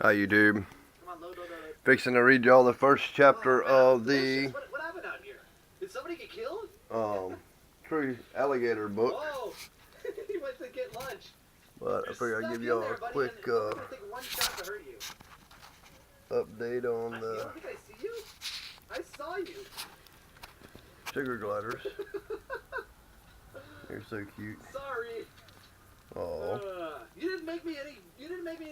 Hi YouTube. Fixing to read y'all the first chapter of the What happened out here? Did somebody get killed? tree alligator book. Whoa! He went to get lunch. But I figure I'd give y'all a quick update on You the don't think I see you? I saw you. sugar gliders. They're so cute. Sorry. Oh. You didn't make me any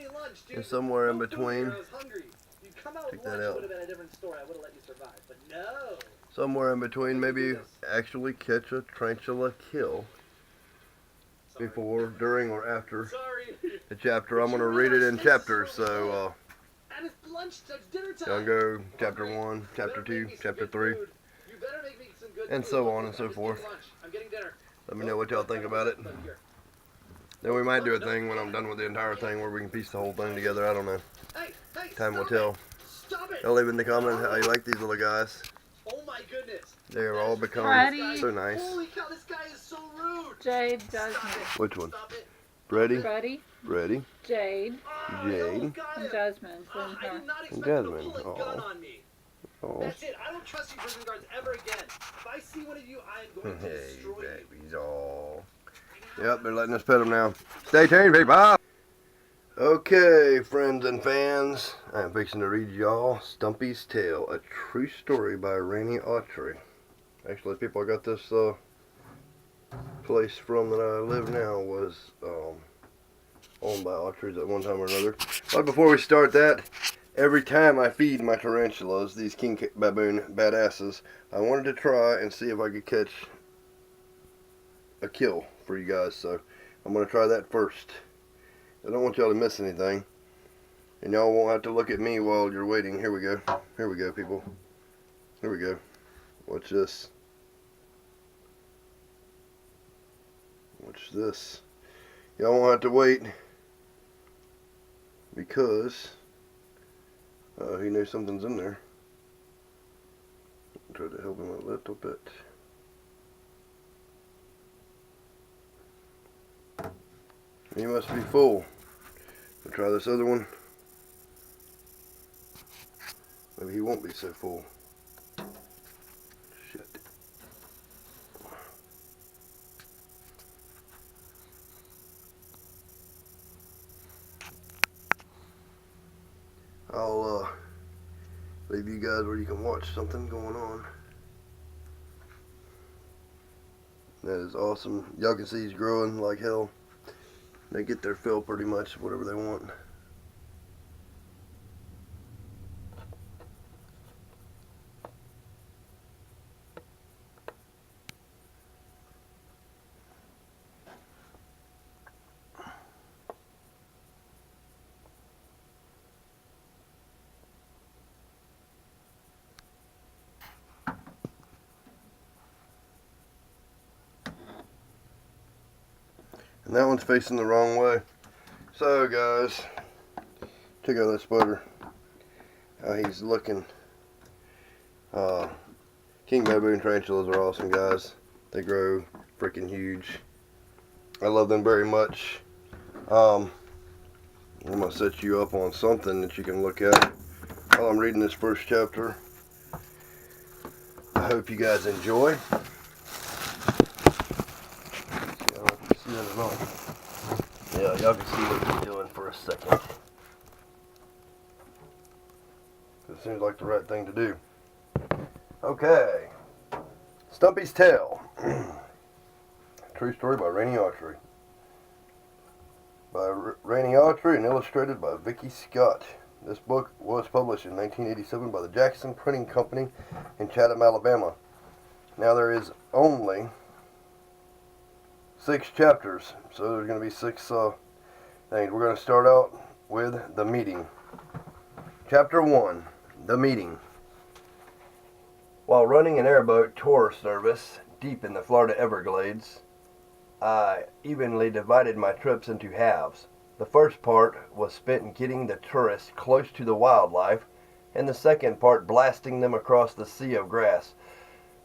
lunch, dude. And somewhere in No food between. here, I was hungry. You'd come out with Check lunch, that it out. would have been a different story. I would have let you survive. But no. Somewhere in between, maybe actually catch a tarantula kill before, during, or after the chapter. I'm gonna read it in chapters, so and it's lunch, it's dinner time. y'all go chapter 1, chapter 2, chapter 3, and so on and so forth. I'm getting dinner. Let me know what y'all think about it. Then we might do a thing when I'm done with the entire thing where we can piece the whole thing together. I don't know. Time will tell. Y'all leave in the comments how you like these little guys. Oh my goodness. They are all becoming so nice. Holy cow, this guy is so rude. Jade Jasmine. Which one? Brady? Brady. Jade. Jade. And Jasmine. And Jasmine. Oh. That's it. I don't trust you prison guards ever again. If I see one of you, I am going to destroy you. Babies. Oh. Yep, they're letting us pet them now. Stay tuned, people. Okay, friends and fans, I'm fixing to read y'all Stumpy's Tale, a true story by Rainey Autry. Actually, people, I got this place from that I live now was owned by Autry's at one time or another. But before we start that, every time I feed my tarantulas, these king baboon badasses, I wanted to try and see if I could catch a kill for you guys. So I'm going to try that first. I don't want y'all to miss anything. And y'all won't have to look at me while you're waiting. Here we go. Here we go, people. Here we go. Watch this. Watch this. Y'all won't have to wait because he knows something's in there. I'll try to help him a little bit. He must be full. We'll try this other one. Maybe he won't be so full. Shit. I'll leave you guys where you can watch something going on. That is awesome. Y'all can see he's growing like hell. They get their fill pretty much, whatever they want. And that one's facing the wrong way. So guys, check out that spider. How he's looking. King baboon tarantulas are awesome, guys. They grow freaking huge. I love them very much. I'm gonna set you up on something that you can look at while I'm reading this first chapter. I hope you guys enjoy. Yeah, y'all can see what he's doing for a second. It seems like the right thing to do. Okay. Stumpy's Tale. True story by Rainey Autry. By Rainey Autry and illustrated by Vicky Scott. This book was published in 1987 by the Jackson Printing Company in Chatham, Alabama. Now there is only 6 chapters, so there's going to be 6 things. We're going to start out with the meeting. Chapter 1, the meeting. While running an airboat tour service deep in the Florida Everglades, I evenly divided my trips into halves. The first part was spent getting the tourists close to the wildlife, and the second part blasting them across the sea of grass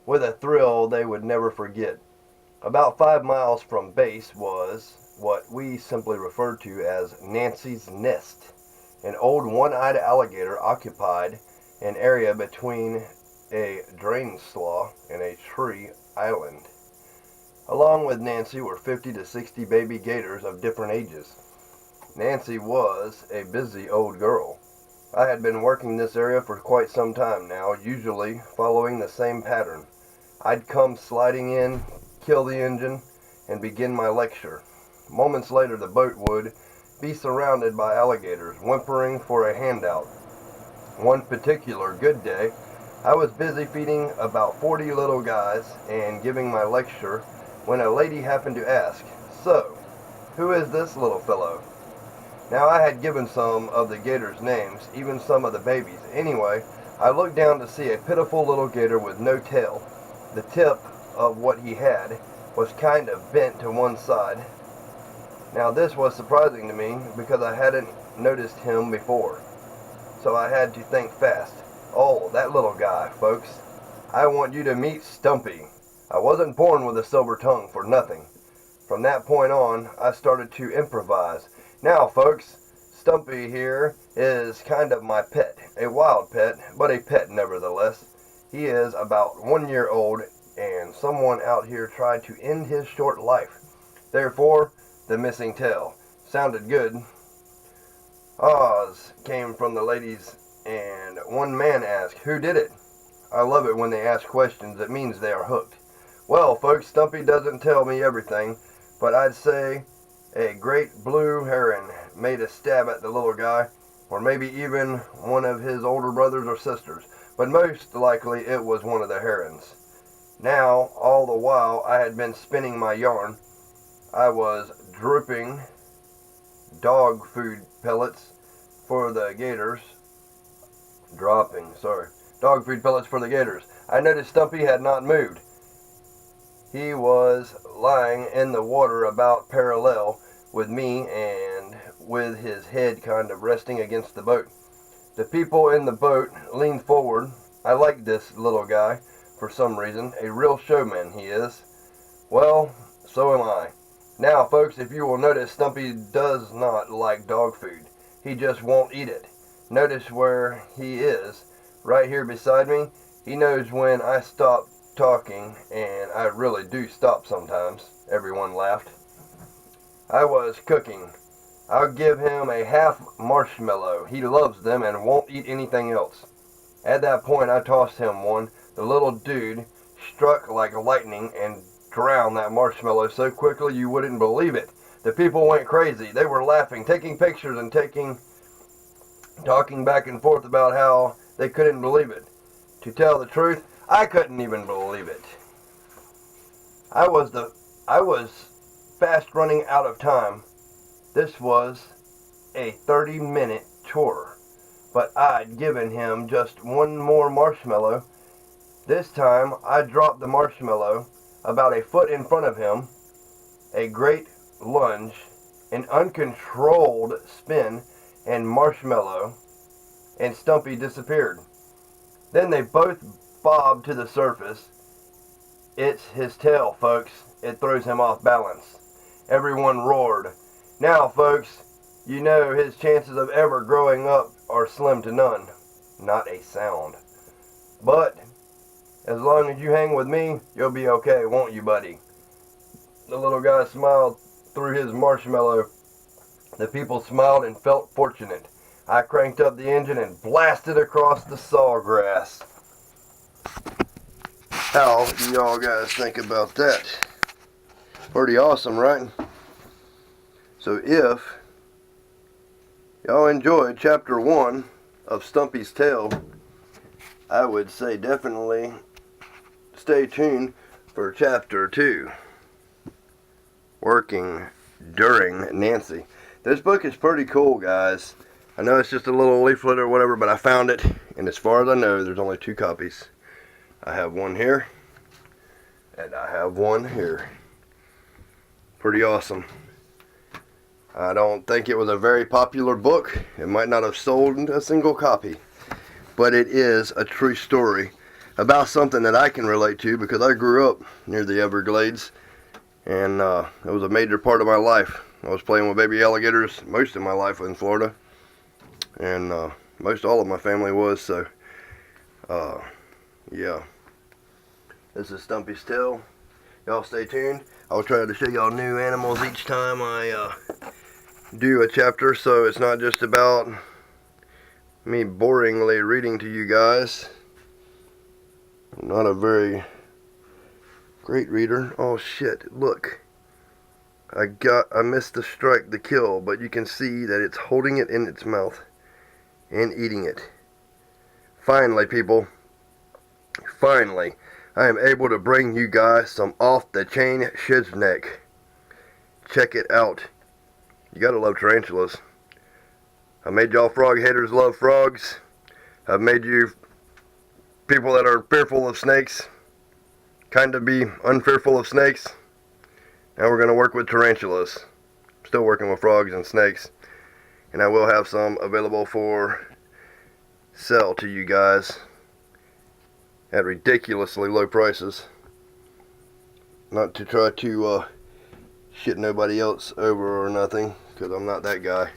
with a thrill they would never forget. About 5 miles from base was what we simply referred to as Nancy's Nest, An old one-eyed alligator occupied an area between a drain slough and a tree island. Along with Nancy were 50 to 60 baby gators of different ages. Nancy was a busy old girl. I had been working this area for quite some time now, usually following the same pattern. I'd come sliding in, kill the engine, and begin my lecture. Moments later, the boat would be surrounded by alligators, whimpering for a handout. One particular good day, I was busy feeding about 40 little guys and giving my lecture when a lady happened to ask, "So, who is this little fellow?" Now, I had given some of the gators names, even some of the babies. Anyway, I looked down to see a pitiful little gator with no tail. The tip of what he had was kind of bent to one side. Now, this was surprising to me because I hadn't noticed him before. So I had to think fast. Oh, that little guy, folks. I want you to meet Stumpy. I wasn't born with a silver tongue for nothing. From that point on, I started to improvise. Now, folks, Stumpy here is kind of my pet. A wild pet, but a pet nevertheless. He is about 1 year old, and someone out here tried to end his short life. Therefore, the missing tail. Sounded good. Oz came from the ladies, and one man asked, "Who did it?" I love it when they ask questions. It means they are hooked. Well, folks, Stumpy doesn't tell me everything, but I'd say a great blue heron made a stab at the little guy, or maybe even one of his older brothers or sisters, but most likely it was one of the herons. Now, all the while I had been spinning my yarn, I was dropping dog food pellets for the gators. Dog food pellets for the gators. I noticed Stumpy had not moved. He was lying in the water about parallel with me and with his head kind of resting against the boat. The people in the boat leaned forward. I like this little guy for some reason. A real showman he is. Well, so am I. Now, folks, if you will notice, Stumpy does not like dog food. He just won't eat it. Notice where he is, right here beside me. He knows when I stop talking, and I really do stop sometimes. Everyone laughed. I was cooking. I'll give him a half marshmallow. He loves them and won't eat anything else. At that point, I tossed him one. The little dude struck like lightning and drowned that marshmallow so quickly you wouldn't believe it. The people went crazy. They were laughing, taking pictures, and talking back and forth about how they couldn't believe it. To tell the truth, I couldn't even believe it. I was fast running out of time. This was a 30-minute tour, but I'd given him just one more marshmallow. This time, I dropped the marshmallow about a foot in front of him. A great lunge, an uncontrolled spin, and marshmallow and Stumpy disappeared. Then they both bobbed to the surface. It's his tail, folks. It throws him off balance. Everyone roared. Now, folks, you know his chances of ever growing up are slim to none. Not a sound. But as long as you hang with me, you'll be okay, won't you, buddy? The little guy smiled through his marshmallow. The people smiled and felt fortunate. I cranked up the engine and blasted across the sawgrass. How do y'all guys think about that? Pretty awesome, right? So if y'all enjoyed chapter 1 of Stumpy's Tale, I would say definitely stay tuned for chapter 2, Working During Nancy. This book is pretty cool, guys. I know it's just a little leaflet or whatever, but I found it, and as far as I know, there's only 2 copies. I have one here, and I have one here. Pretty awesome. I don't think it was a very popular book. It might not have sold a single copy, but it is a true story about something that I can relate to because I grew up near the Everglades, and it was a major part of my life. I was playing with baby alligators most of my life in Florida. and most all of my family was. So, yeah. This is Stumpy's tale. Y'all stay tuned. I'll try to show y'all new animals each time I do a chapter, so it's not just about me boringly reading to you guys. I'm not a very great reader. Oh shit, look. I missed the strike, the kill, but you can see that it's holding it in its mouth and eating it. Finally, people. Finally, I am able to bring you guys some off-the-chain shizneck. Check it out. You gotta love tarantulas. I made y'all frog haters love frogs. I've made you people that are fearful of snakes kind of be unfearful of snakes. Now we're gonna work with tarantulas. Still working with frogs and snakes. And I will have some available for sell to you guys at ridiculously low prices. Not to try to shit nobody else over or nothing, because I'm not that guy.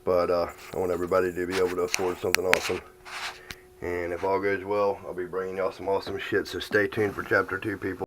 But I want everybody to be able to afford something awesome. And if all goes well, I'll be bringing y'all some awesome shit. So stay tuned for chapter 2, people.